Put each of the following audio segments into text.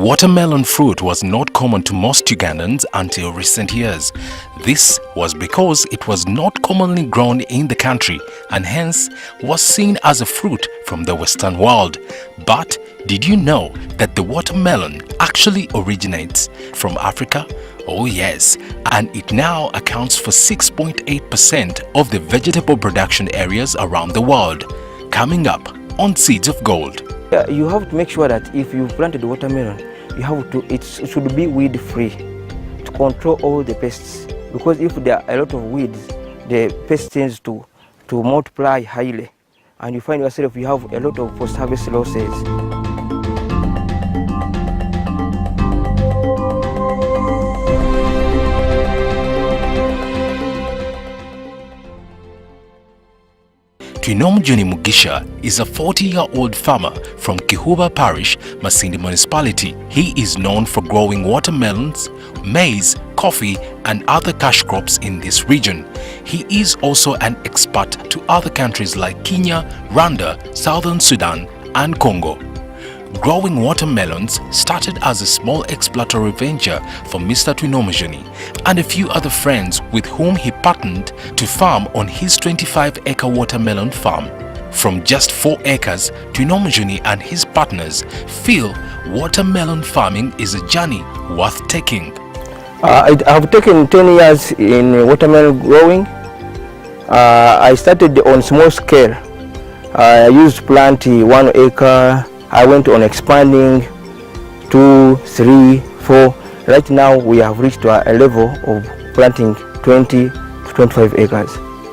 watermelon fruit was not common to most Ugandans until recent years. This was because it was not commonly grown in the country and hence was seen as a fruit from the Western world. But did you know that the watermelon actually originates from Africa? Oh yes, and it now accounts for 6.8% of the vegetable production areas around the world. Coming up on Seeds of Gold. Yeah, you have to make sure that if you planted watermelon, you have to, it should be weed free to control all the pests. Because if there are a lot of weeds, the pest tends to multiply highly, and you find yourself you have a lot of post-harvest losses. Twinomjuni Mugisha is a 40-year-old farmer from Kihuba Parish, Masindi Municipality. He is known for growing watermelons, maize, coffee and other cash crops in this region. He is also an expert to other countries like Kenya, Rwanda, Southern Sudan and Congo. Growing watermelons started as a small exploratory venture for Mr. Twinomjuni and a few other friends with whom he partnered to farm on his 25-acre watermelon farm. From just 4 acres, Twinomjuni and his partners feel watermelon farming is a journey worth taking. I have taken 10 years in watermelon growing. I started on small scale. I used to plant 1 acre. I went on expanding 2, 3, 4. Right now we have reached a level of planting 20 to 25 acres.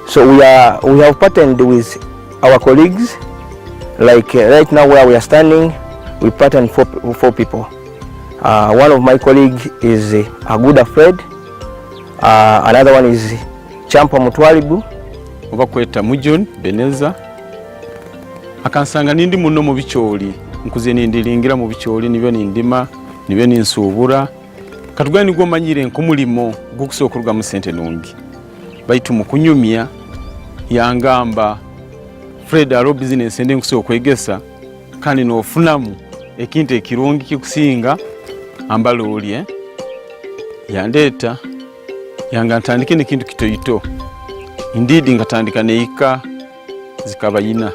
So we have partnered with our colleagues. Like right now where we are standing, we partnered 4 people. One of my colleagues is Aguda Fred. Another one is Champa Mutwalibu. Obakweta Mujun Beneza. Akansanga nindi muno mu bicholi. Nkuze nindiringira mu bicholi nibyo nindima nibyo ninsubura katugani gwo manyire nkumulimo gukusokurwa mu sente nungi baitu mukunyumya yangamba Fred aro business ende nkusokwegesa kandi nofunamu ekintu ekirungi kikusinga ambaloli yandeta yanga ntandike nekintu kitoyito indidi ngatandika neika zikabayina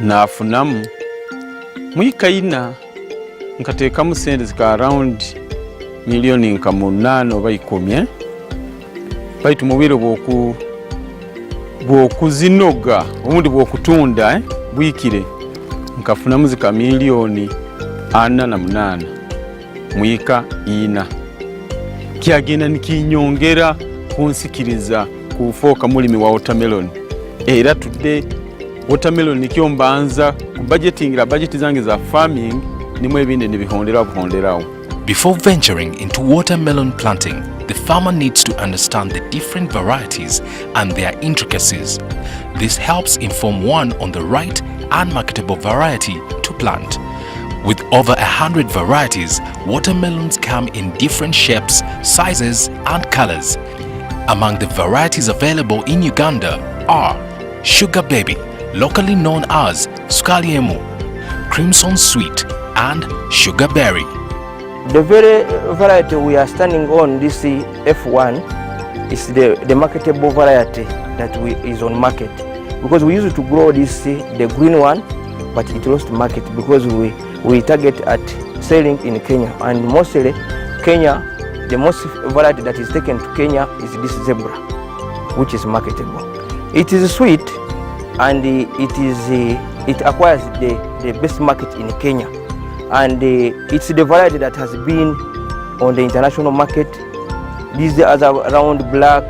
nafunamu mwikaina nkateka mu sente zika around milioni nka 8 oba 10 baitu mubiro bwokuzinoga obundi bwokutunda bwikire nkafunamu zika milioni 48 mwika ina kyagenda nikinyongera kunsikiriza kufoka mulimi wa watermelon era tudde watermelon nikyo mbanza budgeting budget zange za farming nimwe ebindi nibihonderawo. Before venturing into watermelon planting, the farmer needs to understand the different varieties and their intricacies. This helps inform one on the right and marketable variety to plant. With over 100 varieties, watermelons come in different shapes, sizes and colors. Among the varieties available in Uganda are Sugar Baby, locally known as Sukaliemu, Crimson Sweet and Sugar Berry. The very variety we are standing on, this F1, is the marketable variety that is on market. Because we used to grow this, the green one, but it lost market because we target at selling in Kenya. And mostly Kenya, the most variety that is taken to Kenya is this zebra, which is marketable. It is sweet and it acquires the best market in Kenya. And it's the variety that has been on the international market. These other round black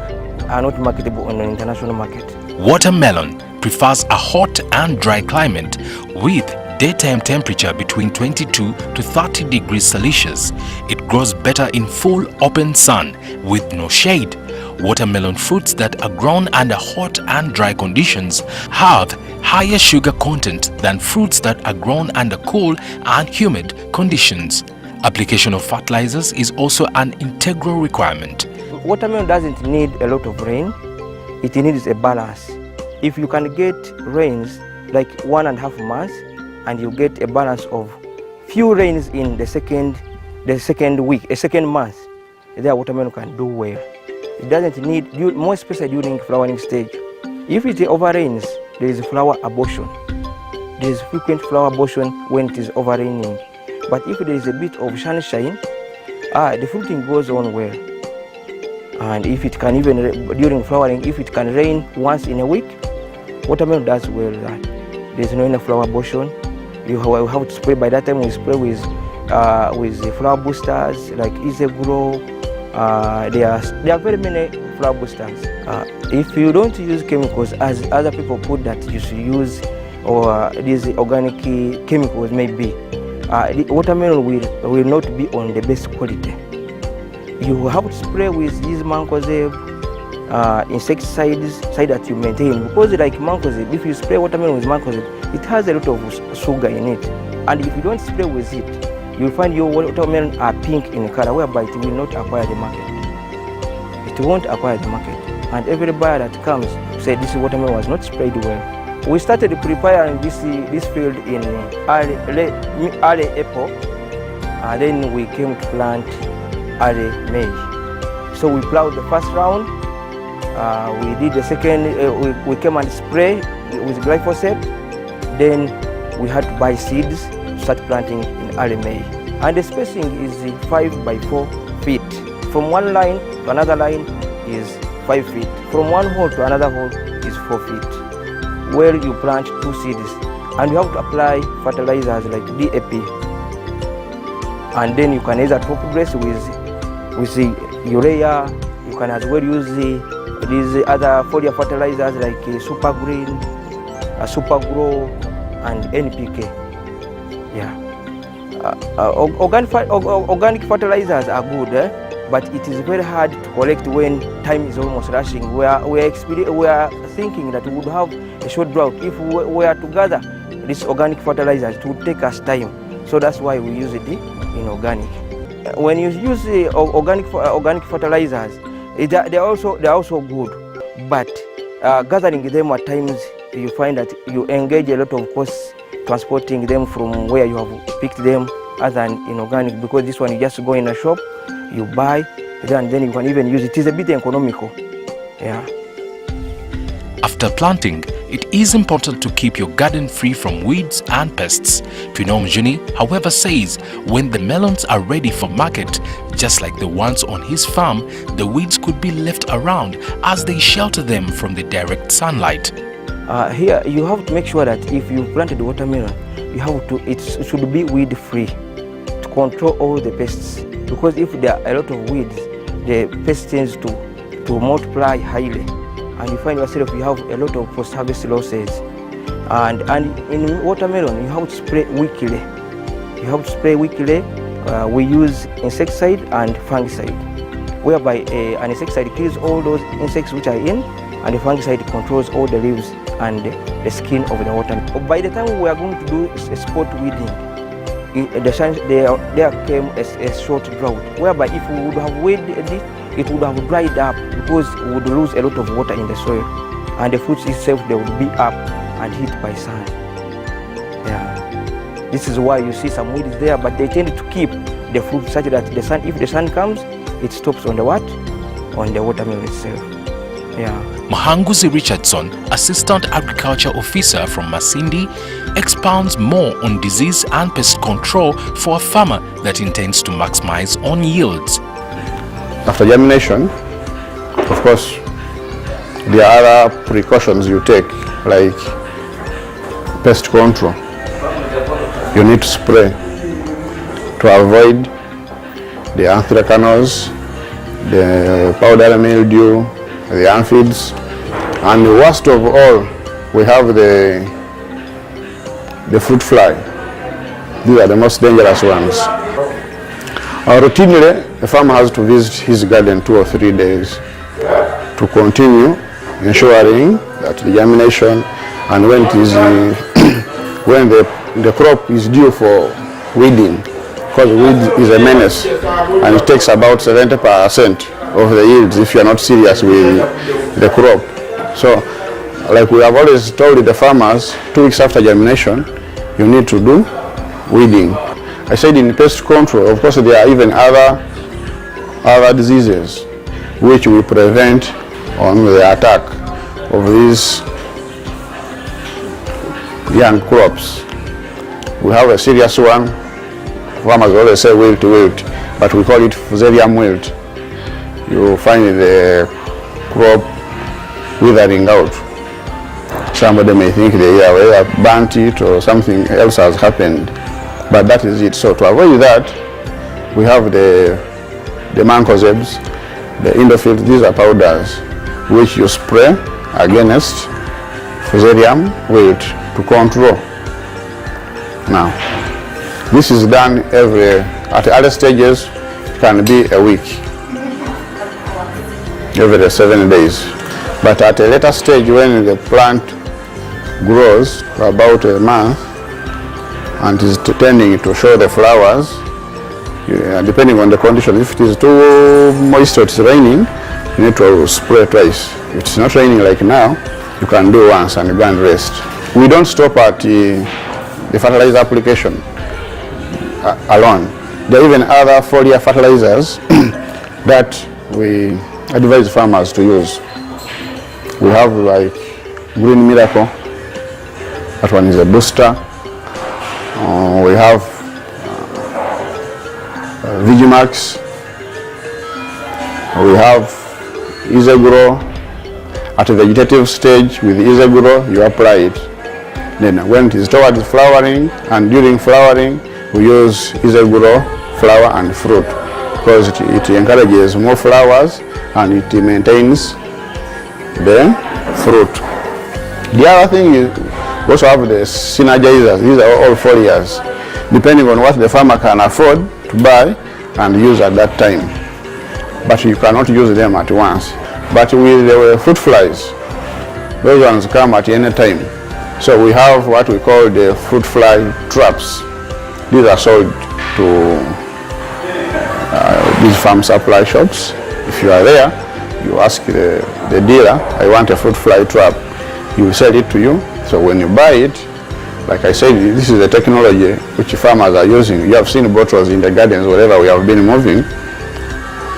are not marketable on the international market. Watermelon prefers a hot and dry climate with daytime temperature between 22 to 30 degrees Celsius. It grows better in full open sun with no shade. Watermelon fruits that are grown under hot and dry conditions have higher sugar content than fruits that are grown under cool and humid conditions. Application of fertilizers is also an integral requirement. Watermelon doesn't need a lot of rain. It needs a balance. If you can get rains like 1.5 months and you get a balance of few rains in the second week, a second month, their watermelon can do well. It doesn't need, more especially during flowering stage. If it over rains, there is flower abortion. There is frequent flower abortion when it is over raining. But if there is a bit of sunshine, the fruiting goes on well. And if it can even, during flowering, if it can rain once in a week, watermelon does well. There is no any flower abortion. You have to spray. By that time, we spray with the flower boosters like Easy Grow. There are very many flower boosters. If you don't use chemicals, as other people put that you should use, or these organic chemicals maybe, the watermelon will not be on the best quality. You have to spray with these mancozeb insecticides that you maintain, because like mancozeb, if you spray watermelon with mancozeb, it has a lot of sugar in it, and if you don't spray with it, you'll find your watermelon are pink in color, whereby it will not acquire the market. It won't acquire the market, and every buyer that comes say this watermelon was not sprayed well. We started preparing this field in early April, and then we came to plant early May. So we plowed the first round. We did the second. We came and spray with glyphosate. Then we had to buy seeds to start planting in early May. And the spacing is 5 by 4 feet. From one line to another line is 5 feet. From one hole to another hole is 4 feet. Where you plant 2 seeds, and you have to apply fertilizers like DAP. And then you can either top dress with the urea. You can as well use these other foliar fertilizers like Super Green, Super Grow, and NPK. Yeah. Organic fertilizers are good, but it is very hard to collect when time is almost rushing. We are thinking that we would have a short drought. If we were to gather these organic fertilizers, it would take us time. So that's why we use it in organic. When you use the organic fertilizers, they're also good, but gathering them at times, you find that you engage a lot of costs transporting them from where you have picked them, other than in organic, because this one you just go in a shop, you buy, and then you can even use it. It is a bit economical. Yeah. After planting, it is important to keep your garden free from weeds and pests. Twino Mjuni, however, says when the melons are ready for market, just like the ones on his farm, the weeds could be left around as they shelter them from the direct sunlight. Here, you have to make sure that if you planted watermelon, it should be weed free to control all the pests. Because if there are a lot of weeds, the pest tends to multiply highly, and you find yourself you have a lot of post-harvest losses. And in watermelon, you have to spray weekly. We use insecticide and fungicide, whereby an insecticide kills all those insects which are in, and the fungicide controls all the leaves and the skin of the watermelon. By the time we are going to do a spot weeding, there came a short drought, whereby if we would have weeded it would have dried up, because we would lose a lot of water in the soil, and the fruits itself, they would be up and hit by sun. Yeah. This is why you see some weeds there, but they tend to keep the fruit such that if the sun comes, it stops on the watermelon itself. Yeah. Mahanguzi Richardson, Assistant Agriculture Officer from Masindi, expounds more on disease and pest control for a farmer that intends to maximize on yields. After germination, of course, there are other precautions you take, like pest control. You need to spray to avoid the anthracnose, the powdery mildew, the aphids, and worst of all, we have the fruit fly. These are the most dangerous ones. Routinely, the farmer has to visit his garden 2 or 3 days to continue ensuring that the germination, and when it is when the crop is due for weeding, because weed is a menace, and it takes about 70% of the yields if you are not serious with the crop. So, like we have always told the farmers, 2 weeks after germination, you need to do weeding. I said in pest control, of course there are even other diseases which we prevent on the attack of these young crops. We have a serious one. Farmers always say wilt, but we call it fusarium wilt. You find the crop withering out. Somebody may think they have burnt it or something else has happened, but that is it. So to avoid that, we have the mancozebs, the Indofil. These are powders which you spray against fusarium wilt to control. Now, this is done at early stages, can be a week, every 7 days. But at a later stage, when the plant grows for about a month and is tending to show the flowers, depending on the condition, if it is too moist or it's raining, you need to spray twice. If it's not raining like now, you can do once and go and rest. We don't stop at the fertilizer application alone. There are even other foliar fertilizers that we advise farmers to use. We have like Green Miracle, that one is a booster. We have Vigimax. We have Easy Grow. At the vegetative stage with Easy Grow, you apply it. Then when it is towards flowering and during flowering, we use Easy Grow flower and fruit because it encourages more flowers and it maintains the fruit. The other thing is we also have the synergizers. These are all foliars, depending on what the farmer can afford to buy and use at that time. But you cannot use them at once. But with the fruit flies, those ones come at any time. So we have what we call the fruit fly traps. These are sold to these farm supply shops. If you are there, you ask the dealer, I want a fruit fly trap. He will sell it to you. So when you buy it, like I said, this is the technology which farmers are using. You have seen bottles in the gardens, wherever we have been moving.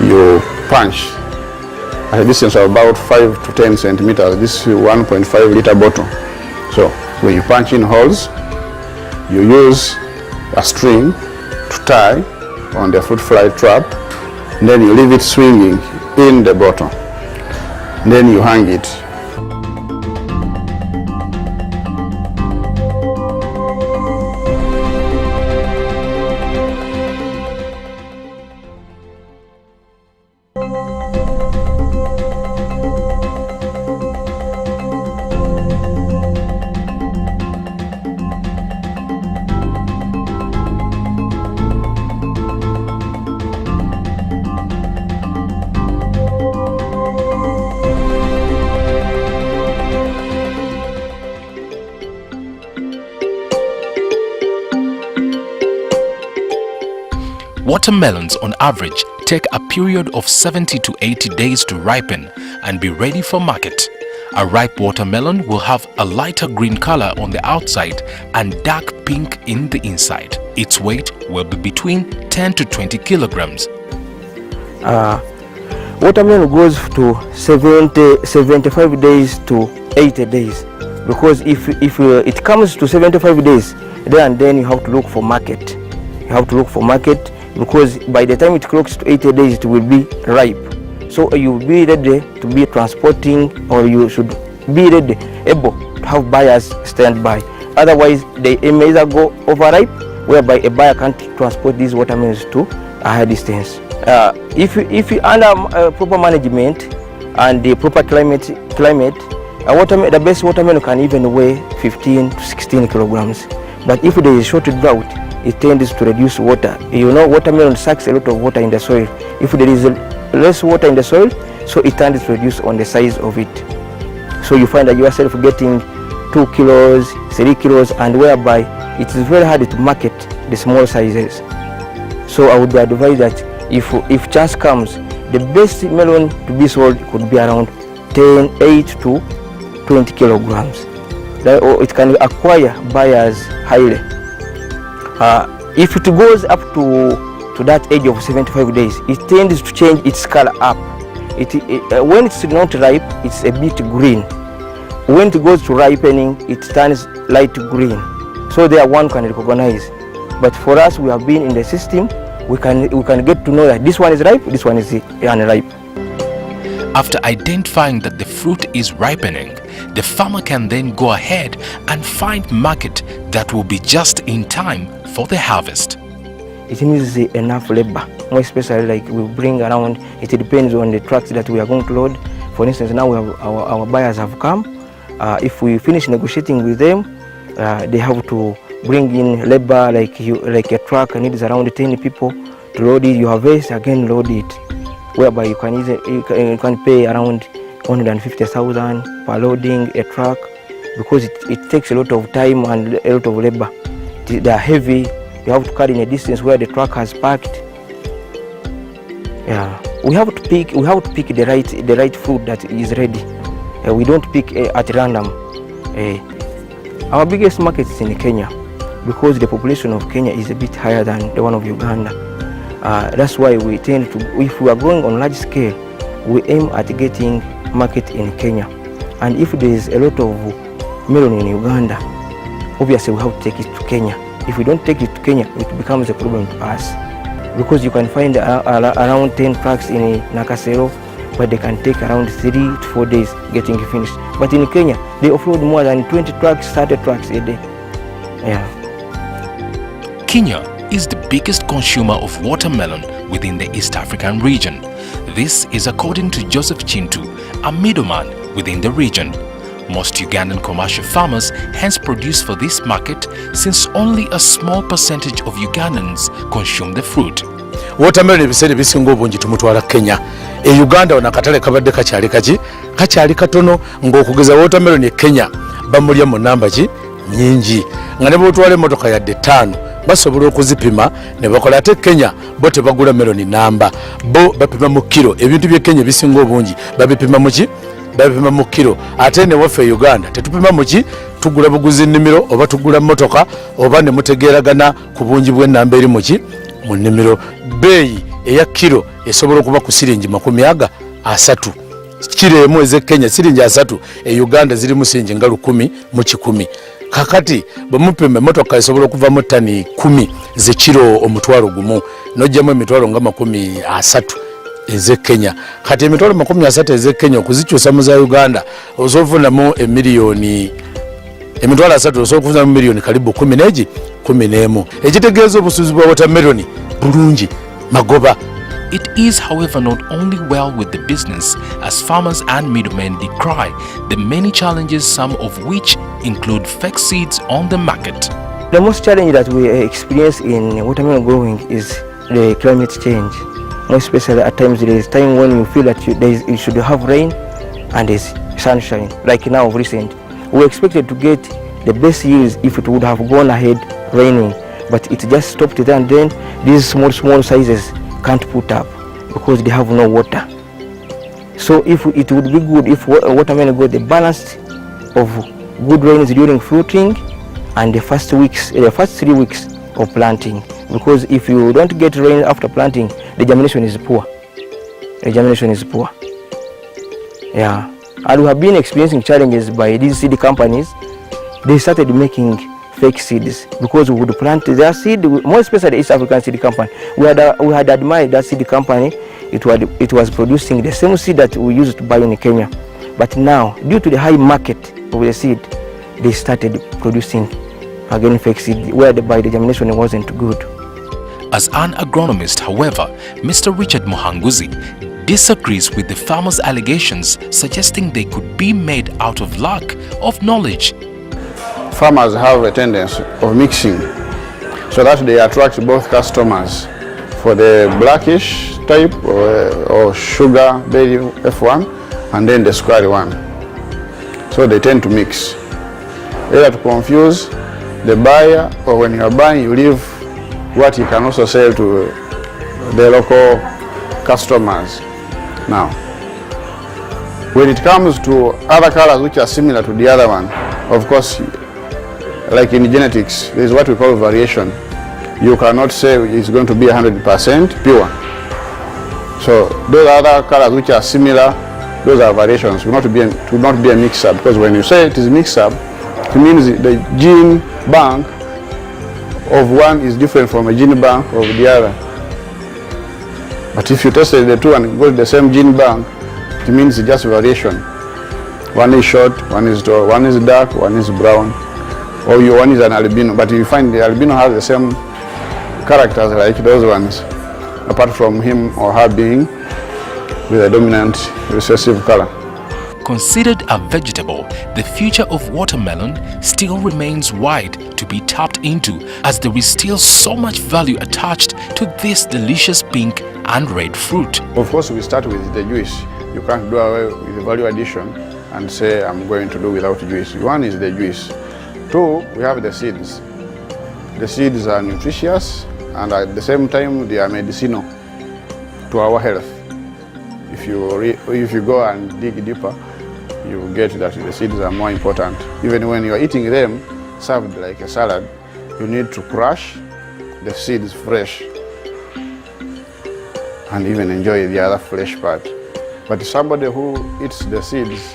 You punch at a distance of about 5 to 10 centimeters. This is 1.5 liter bottle. So when you punch in holes, you use a string to tie on the fruit fly trap, and then you leave it swinging in the bottle. Then you hang it. Watermelons on average take a period of 70 to 80 days to ripen and be ready for market. A ripe watermelon will have a lighter green color on the outside and dark pink in the inside. Its weight will be between 10 to 20 kilograms. Watermelon goes to 75 days to 80 days, because if it comes to 75 days, then you have to look for market. You have to look for market, because by the time it clocks to 80 days, it will be ripe. So you will be ready to be transporting, or you should be ready, able to have buyers stand by. Otherwise, they may either go overripe, whereby a buyer can't transport these watermelons to a high distance. If you under proper management and the proper climate, the best watermelon can even weigh 15 to 16 kilograms. But if there is short drought, it tends to reduce water. You know, watermelon sucks a lot of water in the soil. If there is less water in the soil, so it tends to reduce on the size of it. So you find that yourself getting 2 kilos, 3 kilos, and whereby it is very hard to market the small sizes. So I would advise that if chance comes, the best melon to be sold could be around 8 to 20 kilograms. It can acquire buyers highly. If it goes up to that age of 75 days, it tends to change its color up. When it's not ripe, it's a bit green. When it goes to ripening, it turns light green. So there one can recognize. But for us, we have been in the system, we can get to know that this one is ripe, this one is unripe. After identifying that the fruit is ripening, the farmer can then go ahead and find market that will be just in time for the harvest. It needs enough labor, more especially like we bring around, it depends on the trucks that we are going to load. For instance, now we have our buyers have come. If we finish negotiating with them, they have to bring in labor, like a truck needs around 10 people to load it. You harvest, again load it, whereby you can pay around 150,000 per loading a truck, because it takes a lot of time and a lot of labor. They are heavy. You have to carry in a distance where the truck has parked. Yeah, we have to pick the right fruit that is ready. We don't pick at random. Our biggest market is in Kenya, because the population of Kenya is a bit higher than the one of Uganda. That's why we tend to, if we are growing on large scale, we aim at getting market in Kenya. And if there is a lot of melon in Uganda, obviously we have to take it to Kenya. If we don't take it to Kenya, it becomes a problem to us, because you can find around 10 trucks in Nakasero, but they can take around 3 to 4 days getting finished. But in Kenya, they offload more than 20 trucks, 30 trucks a day. Yeah. Kenya is the biggest consumer of watermelon within the East African region. This is according to Joseph Chintu, a middleman within the region. Most Ugandan commercial farmers hence produce for this market, since only a small percentage of Ugandans consume the fruit. Watermelon ebiseera ebisinga obungi tumutwala Kenya. Uganda wana katale kabadde kakyali katono, ng'okugeza watermelon Kenya bamulya mu namba nyingi, nga ne bwotwala emmotoka yadde 5 basobola okuzipima ne bakola. Ate Kenya bo tebagula meloni namba, bo bapima mu kilo. Ebintu bye Kenya bisinga obungi babipima mu kilo. Ate ne waffe Uganda tetupima muki, tugula buguzi nnimiro oba tugula motoka oba ne mutegeeragana ku bungi bw'ennamba eri muki mu nnimiro. Beeyi eya kilo esobola okuba ku siringi 30. Kilo emu eze Kenya siringi 3, Uganda ziri mu siringi nga 10 mu 100. Kakati bamupima motoka esobola okuva mu tani 10 ze kilo omutwalo gumu, nojjamu emitwalo nga 30 eze Kenya. Kati emitwalo 30 eze Kenya okuzikyusa mu za Uganda osofunamu emiliyoni emitwalo 3, osofunamu miliyoni karibu 11. Ekitegeeza obusuzi bwa watermelon bulungi magoba. It is, however, not only well with the business, as farmers and middlemen decry the many challenges, some of which include fake seeds on the market. The most challenge that we experience in watermelon growing is the climate change. More especially at times there is time when you feel that you should have rain and there's sunshine. Like now recent, we expected to get the best yields if it would have gone ahead raining, but it just stopped there, and then these small sizes can't put up because they have no water. So if it would be good if watermelon got the balance of good rains during fruiting and the first 3 weeks of planting, because if you don't get rain after planting, the germination is poor. Yeah, and we have been experiencing challenges by these seed companies. They started making fake seeds because we would plant their seed, more especially the East African Seed Company. We had admired that seed company. It was producing the same seed that we used to buy in Kenya. But now, due to the high market of the seed, they started producing again fake seed, whereby the germination wasn't good. As an agronomist, however, Mr. Richard Muhanguzi disagrees with the farmers' allegations, suggesting they could be made out of lack of knowledge. Farmers have a tendency of mixing so that they attract both customers for the blackish type or sugar berry F1 and then the square one. So they tend to mix, either to confuse the buyer, or when you are buying you leave what you can also sell to the local customers. Now, when it comes to other colors which are similar to the other one, of course, like in genetics, there is what we call variation. you cannot say it's going to be 100% pure. So those other colors which are similar, those are variations. Will not be a mix-up, because when you say it is mix-up, it means the gene bank of one is different from a gene bank of the other. But if you tested the two and go to the same gene bank, it means it's just variation. One is short, one is tall, one is dark, one is brown, or one is an albino. But you find the albino has the same characters like those ones, apart from him or her being with a dominant recessive color. Considered a vegetable, the future of watermelon still remains wide to be tapped into, as there is still so much value attached to this delicious pink and red fruit. Of course, we start with the juice. You can't do away with the value addition and say I'm going to do without juice. One is the juice. Two, we have the seeds. The seeds are nutritious, and at the same time they are medicinal to our health. If you go and dig deeper, you get that the seeds are more important. Even when you are eating them served like a salad, you need to crush the seeds fresh and even enjoy the other flesh part. But somebody who eats the seeds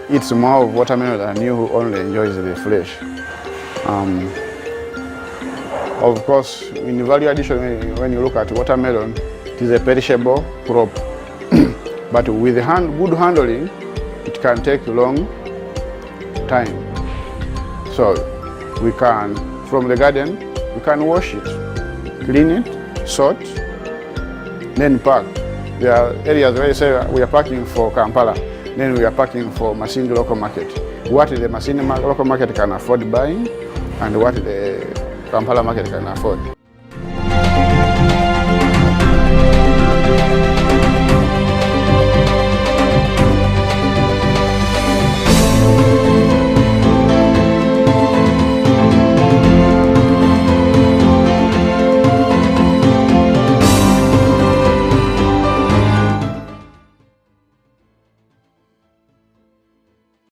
eats more of watermelon than you who only enjoys the flesh. Of course, in value addition, when you look at watermelon, it is a perishable crop. But with good handling, it can take a long time. So we can, from the garden, we can wash it, clean it, sort, then pack. There are areas where you say we are packing for Kampala, then we are packing for Masindi local market. What the Masindi local market can afford buying and what the Kampala market can afford.